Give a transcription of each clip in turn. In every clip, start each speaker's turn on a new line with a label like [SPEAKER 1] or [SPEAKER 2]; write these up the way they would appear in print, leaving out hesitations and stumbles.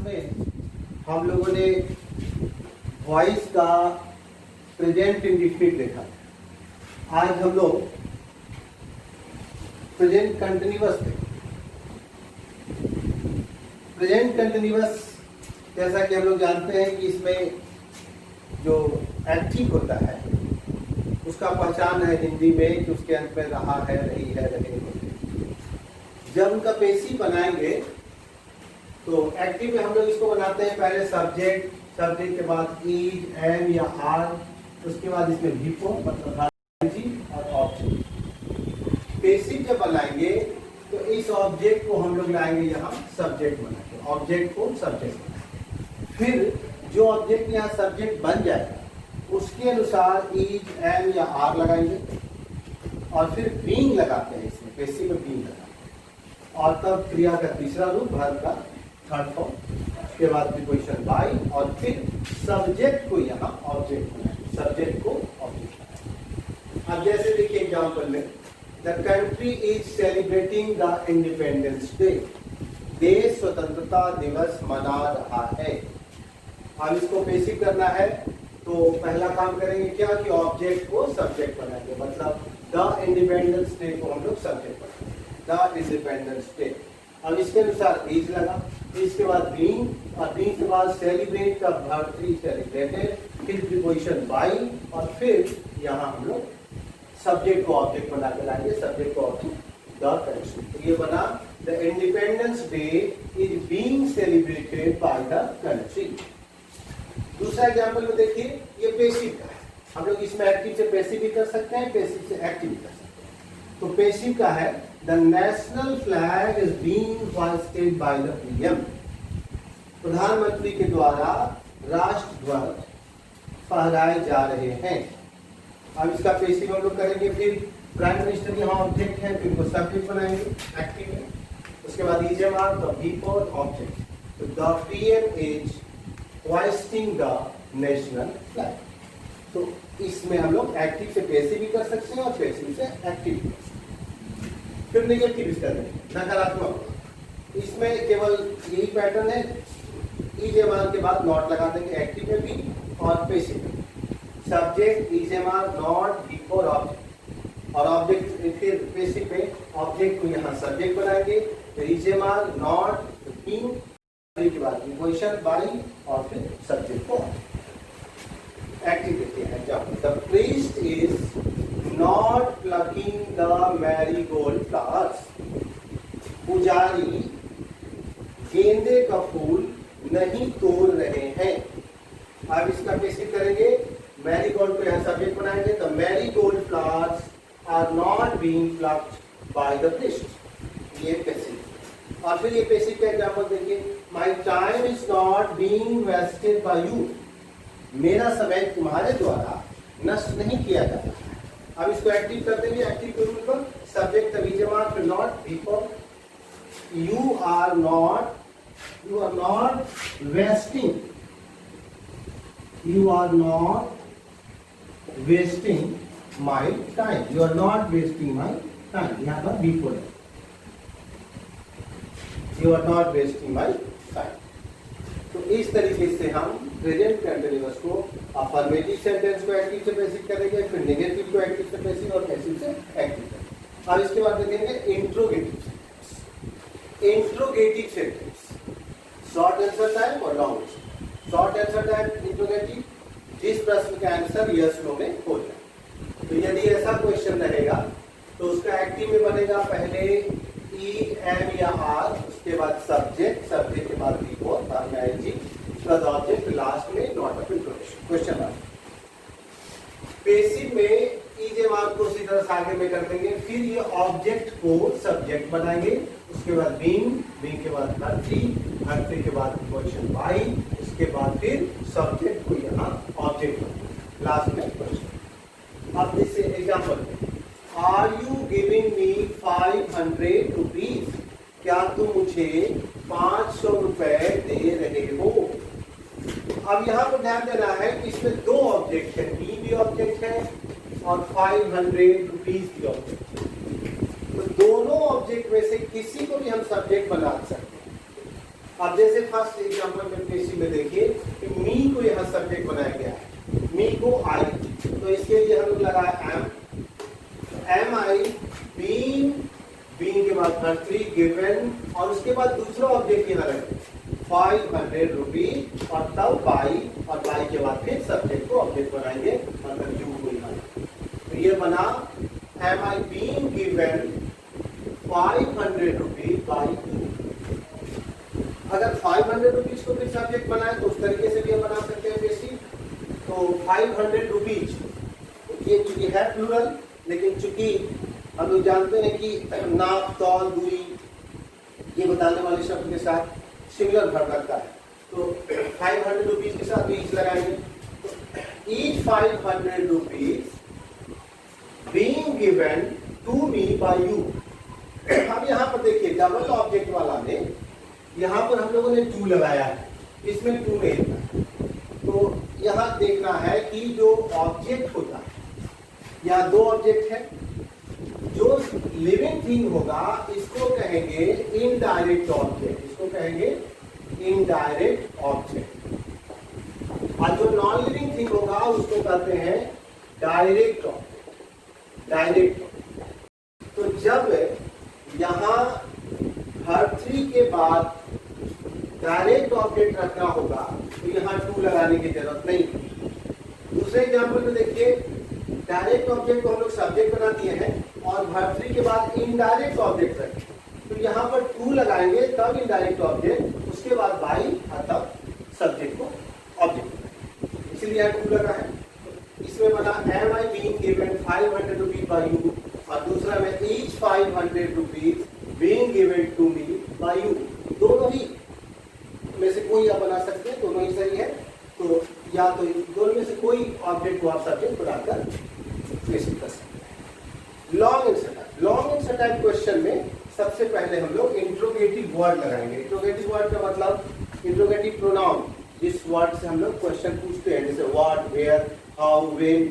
[SPEAKER 1] में हम लोगों ने वॉइस का प्रेजेंट इंडिफिनिट देखा था। आज हम लोग प्रेजेंट कंटिन्यूअस देखें। प्रेजेंट कंटिन्यूअस जैसा कि हम लोग जानते हैं कि इसमें जो एक्टिव होता है उसका पहचान है हिंदी में कि उसके अंत में रहा है, रही है, रहेंगे। जब उनका पेशी बनाएंगे तो एक्टिव में हम लोग इसको बनाते हैं पहले सब्जेक्ट, सब्जेक्ट के बाद इज, एम या आर, उसके बाद इसमें वीपो मतलब और ऑब्जेक्ट। पेशिव जब बनाएंगे तो इस ऑब्जेक्ट को हम लोग लाएंगे यहाँ सब्जेक्ट बनाएंगे, ऑब्जेक्ट को सब्जेक्ट बनाएंगे। फिर जो ऑब्जेक्ट यहाँ सब्जेक्ट बन जाएगा उसके अनुसार इज, एम या आर लगाएंगे और फिर बीइंग लगाते हैं इसमें, पेशिव में बीइंग लगाते हैं और तब क्रिया का तीसरा रूप वर्ब का थर्ड फॉर्म, उसके बाद प्रीपोजिशन बाय और फिर सब्जेक्ट को यहाँ ऑब्जेक्ट बनाएंगे, सब्जेक्ट को ऑब्जेक्ट बनाएंगे। अब जैसे देखिए एग्जांपल में the country is celebrating the independence day, देश स्वतंत्रता दिवस मना रहा है। अब इसको पेशिव करना है तो पहला काम करेंगे क्या कि ऑब्जेक्ट को सब्जेक्ट बनाएंगे, मतलब द इंडिपेंडेंस डे को हम लोग सब्जेक्ट बनाएंगे, द इंडिपेंडेंस डे। अब इसके अनुसार इज लगा, इसके बाद बीइंग और बीइंग के बाद सेलिब्रेट का वर्ब थ्री सेलिब्रेटेड, फिर प्रीपोजिशन बाय और फिर यहाँ हम लोग सब्जेक्ट को ऑब्जेक्ट बना के लाएंगे, सब्जेक्ट को ऑब्जेक्ट द कंट्री। तो ये बना the independence day is being celebrated by the country. दूसरा एग्जाम्पल में देखिए ये पेशिव का है, हम लोग इसमें एक्टिव से पेशिव भी कर सकते हैं, पेशिव से एक्टिव भी कर सकते हैं। तो पेशिव का है the national flag is being hoisted by the PM, प्रधानमंत्री के द्वारा राष्ट्र ध्वज फहराए जा रहे हैं। अब इसका पेशिव हम लोग करेंगे, फिर प्राइम मिनिस्टर यहाँ ऑब्जेक्ट है तो इनको सब्जेक्ट बनाएंगे एक्टिव में, उसके बाद इज एम आर तो वीपो ऑब्जेक्ट, तो the PM is hoisting the national flag। तो इसमें हम लोग एक्टिव से पेशिव भी कर सकते हैं और पेशिव से एक्टिव भी कर सकते हैं। फिर नेगेटिव इसका नकारात्मक, इसमें केवल यही पैटर्न है, इज एम आर के बाद नॉट लगा देंगे एक्टिव में भी और पेशिव में, subject is am are not before object और ऑब्जेक्ट फिर पेशिव में ऑब्जेक्ट को यहाँ सब्जेक्ट बनाएंगे, तो is am are not being के बाद प्रीपोजिशन बाय और फिर सब्जेक्ट को एक्टिव देते हैं। Example the priest is not plucking the marigold flowers, पुजारी गेंदे का फूल नहीं तोड़ रहे हैं। अब इसका पेशिव करेंगे, मैरीगोल्ड को यहाँ सब्जेक्ट बनाएंगे, the marigold flowers are not being plucked by the priest, ये पेशिव। और फिर ये पेशिव का एग्जांपल देखिए, my time is not being wasted by you, मेरा समय तुम्हारे द्वारा नष्ट नहीं किया जाता। अब इसको एक्टिव कर देंगे, एक्टिव के रूप पर सब्जेक्ट तवीजमा फिर not before, you are not wasting, you are not wasting my time, you are not wasting my time, यहाँ पर बिफोर है, you are not wasting my time. तो इस तरीके से हम प्रेजेंट कंटिन्यूअस को अफर्मेटिव सेंटेंस को एक्टिव से पेशिव करेंगे, फिर नेगेटिव को एक्टिव से पेशिव और पेशिव से एक्टिव करेंगे। अब इसके बाद देखेंगे interrogative sentence. Interrogative sentence short answer time और long answer. Short answer time interrogative, जिस प्रश्न का आंसर यस नो में हो जाए। तो यदि ऐसा क्वेश्चन रहेगा तो उसका एक्टिव में बनेगा पहले ई, एम या आर, उसके बाद सब्जेक्ट, सब्जेक्ट के बाद बिफोर उसके बाद ऑब्जेक्ट, लास्ट में not of introduction question mark. Passive में इज एम आर को उसी तरह से आगे में कर देंगे, फिर ये ऑब्जेक्ट को सब्जेक्ट बनाएंगे, उसके बाद बीइंग, बीइंग के बाद वर्ब थ्री के बाद प्रीपोजिशन बाय, उसके बाद फिर सब्जेक्ट को यहाँ ऑब्जेक्ट बनाएंगे, लास्ट में क्वेश्चन। अब जैसे example Are you giving me 500 rupees? क्या तुम मुझे 500 रुपए दे रहे हो? अब यहाँ पर ध्यान देना है कि इसमें दो ऑब्जेक्ट है, मी भी ऑब्जेक्ट है और 500 रुपीज भी ऑब्जेक्ट है। तो दोनों ऑब्जेक्ट में से किसी को भी हम सब्जेक्ट बना सकते हैं। अब जैसे फर्स्ट एग्जांपल में पेशी में देखिए कि मी को यहाँ सब्जेक्ट बनाया गया है, मी को आई, तो इसके लिए हम लोग लगाए एम आई बीइंग, बीइंग के बाद भर्तरी गिवन, और उसके बाद दूसरा ऑब्जेक्ट यहाँ रखें 500 रुपीज, और तब बाई, और बाई के बाद फिर सब्जेक्ट को ऑब्जेक्ट बनाएंगे, मतलब यू को यहाँ। तो ये बना am I being given 500 rupees by you. अगर 500 रुपीज को फिर सब्जेक्ट बनाए तो उस तरीके से भी हम बना सकते हैं बेसिक। तो 500 रुपीज, ये चूंकि है प्लूरल, लेकिन चूंकि हम लोग जानते हैं कि नाप, तौल, दूरी ये बताने वाले शब्द के साथ सिमिलर वर्ब लगता है, तो 500 रुपीज के साथ भी ईच लगाएंगे। तो each 500 rupees being given to me by you. अब यहाँ पर देखिए डबल ऑब्जेक्ट वाला में यहाँ पर हम लोगों ने टू लगाया है, इसमें टू नहीं था। तो यहाँ देखना है कि जो ऑब्जेक्ट होता है, यहाँ दो ऑब्जेक्ट है, जो लिविंग थिंग होगा इसको कहेंगे इनडायरेक्ट ऑब्जेक्ट, इसको कहेंगे इनडायरेक्ट ऑब्जेक्ट, और जो नॉन लिविंग थिंग होगा उसको कहते हैं डायरेक्ट ऑब्जेक्ट, डायरेक्ट ऑब्जेक्ट। तो जब यहाँ भर्तरी के बाद डायरेक्ट ऑब्जेक्ट रखना होगा तो यहाँ टू लगाने की जरूरत नहीं। दूसरे एग्जाम्पल में देखिए डायरेक्ट ऑब्जेक्ट को हम लोग सब्जेक्ट बना दिए हैं और भर्तरी के बाद इनडायरेक्ट ऑब्जेक्ट रखें, तो यहाँ पर टू लगाएंगे तब इनडायरेक्ट ऑब्जेक्ट, उसके बाद बाई और तब सब्जेक्ट को ऑब्जेक्ट, इसीलिए यहाँ टू लगा है। इसमें बना am I being given 500 rupees by you, और दूसरा में each 500 rupees being given to me by you. दोनों ही में से कोई आप बना सकते हैं, दोनों ही सही है। तो या तो दोनों में से कोई ऑब्जेक्ट को आप सब्जेक्ट बनाकर पेश कर सकते हैं। Long answer type, long answer type question में सबसे पहले हम लोग इंट्रोगेटिव वर्ड लगाएंगे। इंट्रोगेटिव वर्ड का मतलब इंट्रोगेटिव प्रोनाउन, जिस वर्ड से हम लोग क्वेश्चन पूछते हैं, जैसे व्हाट, वेयर, हाउ, व्हेन,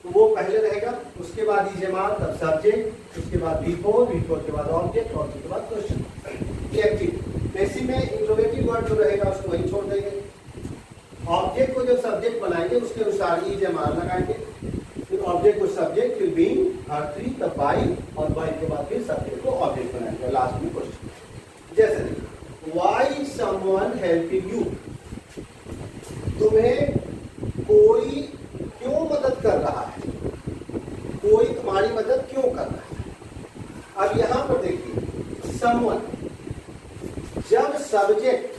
[SPEAKER 1] तो वो पहले रहेगा। उसके बाद इजेमार, तब सब्जेक्ट, उसके बाद बिफोर, बिफोर के बाद ऑब्जेक्ट, ऑब्जेक्ट के बाद क्वेश्चन। एक्टिव बेसिक में इंट्रोगेटिव वर्ड जो रहेगा उसको वहीं छोड़ देंगे। ऑब्जेक्ट को जब सब्जेक्ट बनाएंगे उसके अनुसार इजेमार लगाएंगे, फिर ऑब्जेक्ट को सब्जेक्ट, फिर बीइंग, भर्तरी, तब बाई, और बाई के बाद फिर सब्जेक्ट को ऑब्जेक्ट बनाएंगे। लास्ट में क्वेश्चन, जैसे व्हाई समवन हेल्पिंग यू, तुम्हें कोई क्यों मदद कर रहा है, कोई तुम्हारी मदद क्यों कर रहा है। अब यहां पर देखिए समवन, जब सब्जेक्ट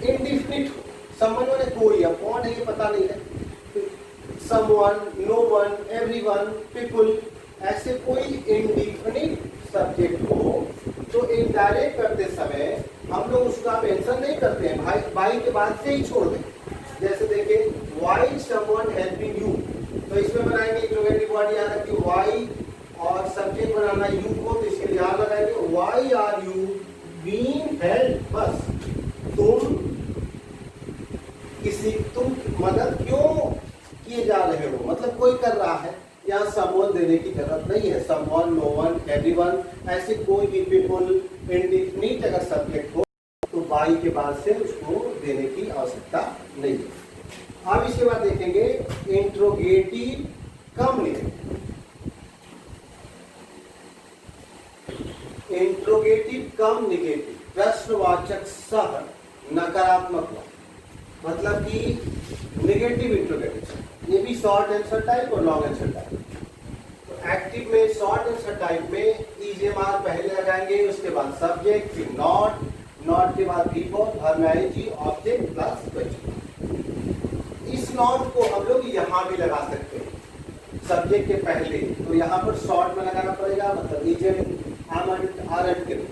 [SPEAKER 1] इंडिफिनिट हो, समवन माने कोई, अब कौन है ये पता नहीं है, someone, no one, everyone, people, ऐसे कोई इंडिफिनिट सब्जेक्ट हो तो इनडायरेक्ट करते समय हम लोग उसका मेंशन नहीं करते हैं, भाई बाई के बाद से ही छोड़ दें। जैसे देखिए व्हाई समवन हेल्पिंग यू, तो इसमें बनाएंगे इंट्रोगेटिव वर्ड, यहाँ रखिए व्हाई, और सब्जेक्ट बनाना यू को, तो इसके लिए यहाँ लगाएंगे why are you being help, बस तुम मदद क्यों किए जा रहे हो, मतलब कोई कर रहा है, यहाँ समवन देने की जरूरत नहीं है। समवन, नो वन, एवरीवन, ऐसे कोई भी पीपल इंडिफिनिट अगर सब्जेक्ट हो तो बाई के बाद से उसको देने की आवश्यकता नहीं है। अब इसके बाद देखेंगे इंट्रोगेटिव कम नेगेटिव। इंट्रोगेटिव कम नेगेटिव, प्रश्नवाचक सह नकारात्मक, मतलब कि नेगेटिव इंट्रोगेटिव, ये भी शॉर्ट आंसर टाइप और लॉन्ग आंसर टाइप। तो एक्टिव में शॉर्ट आंसर टाइप में इजेमार पहले लगाएंगे, उसके बाद सब्जेक्ट, फिर नॉट, नॉट के बाद बिफोर, जी, ऑब्जेक्ट प्लस क्वेश्चन। इस नॉट को हम लोग यहाँ भी लगा सकते हैं सब्जेक्ट के पहले, तो यहाँ पर शॉर्ट में लगाना पड़ेगा, मतलब एजेंट, एमंट, आरंट के रूप।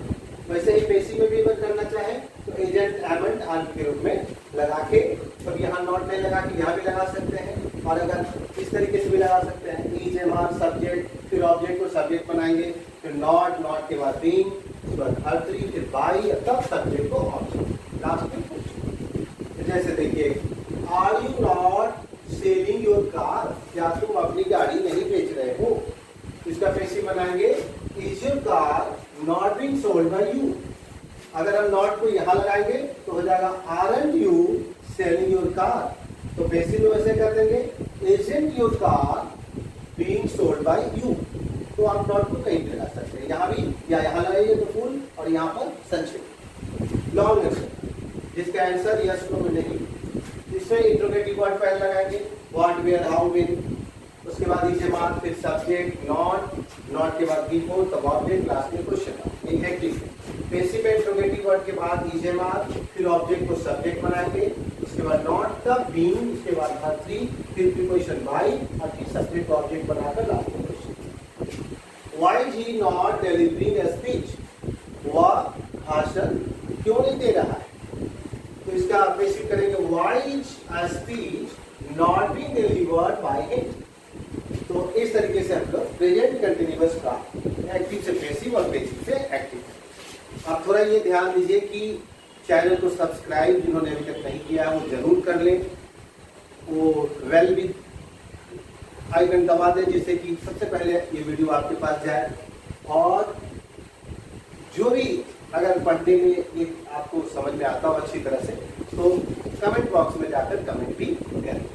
[SPEAKER 1] वैसे ही पेशी में भी अगर करना चाहे तो एजेंट, एमंट, आरंट के रूप में लगा के, तो यहाँ नॉट नहीं लगा के यहाँ भी लगा सकते हैं, और अगर इस तरीके से भी लगा सकते हैं, इजेमार, सब्जेक्ट, फिर ऑब्जेक्ट को सब्जेक्ट बनाएंगे, फिर नॉट, नॉट के बाद बीइंग, उसके बाद भर्तरी, फिर बाई, तब सब्जेक्ट को ऑब्जेक्ट, लास्ट में क्वेश्चन। जैसे देखिए are you not selling your car, क्या तुम अपनी गाड़ी नहीं बेच रहे हो, इसका पेशी बनाएंगे is your car not being sold by you. अगर हम नॉट को यहाँ लगाएंगे तो हो जाएगा aren't you selling your car, तो पैसिव में वैसे कर देंगे isn't your car being sold by you. तो आप नॉट को कहीं भी लगा सकते हैं, यहाँ भी या यहाँ लगाइए तो फुल और यहाँ पर संक्षिप्त लॉन्ग आंसर, जिसका आंसर यस नो में नहीं। इसमें इंट्रोगेटिव वर्ड पहले लगाएंगे व्हाट वेयर हाउ व्हेन, उसके बाद इसे मार्क, फिर सब्जेक्ट नॉट के बाद बिफोर तब ऑब्जेक्ट, लास्ट में क्वेश्चन एक एक्टिव। पैसिव इंट्रोगेटिव वर्ड के बाद इसे मार्क, फिर ऑब्जेक्ट को सब्जेक्ट बनाएंगे, उसके बाद नॉट तब बीइंग, उसके बाद वर्ब 3, फिर प्रीपोजिशन बाय और फिर सब्जेक्ट ऑब्जेक्ट बनाकर लास्ट में question. Why is he not delivering a speech, वह भाषण क्यों नहीं दे रहा है, तो इसका पैसिव करेंगे why is a speech not being delivered by him. तो इस तरीके से हम लोग प्रेजेंट कंटिन्यूअस का एक्टिव से पैसिव और पैसिव से एक्टिव। आप थोड़ा ये ध्यान दीजिए कि चैनल को सब्सक्राइब जिन्होंने अभी तक नहीं किया है वो जरूर कर लें, वो वेल भी आइकन दबा दें जिससे कि सबसे पहले ये वीडियो आपके पास जाए, और जो भी अगर पढ़ने में ये आपको समझ में आता हो अच्छी तरह से तो कमेंट बॉक्स में जाकर कमेंट भी करें।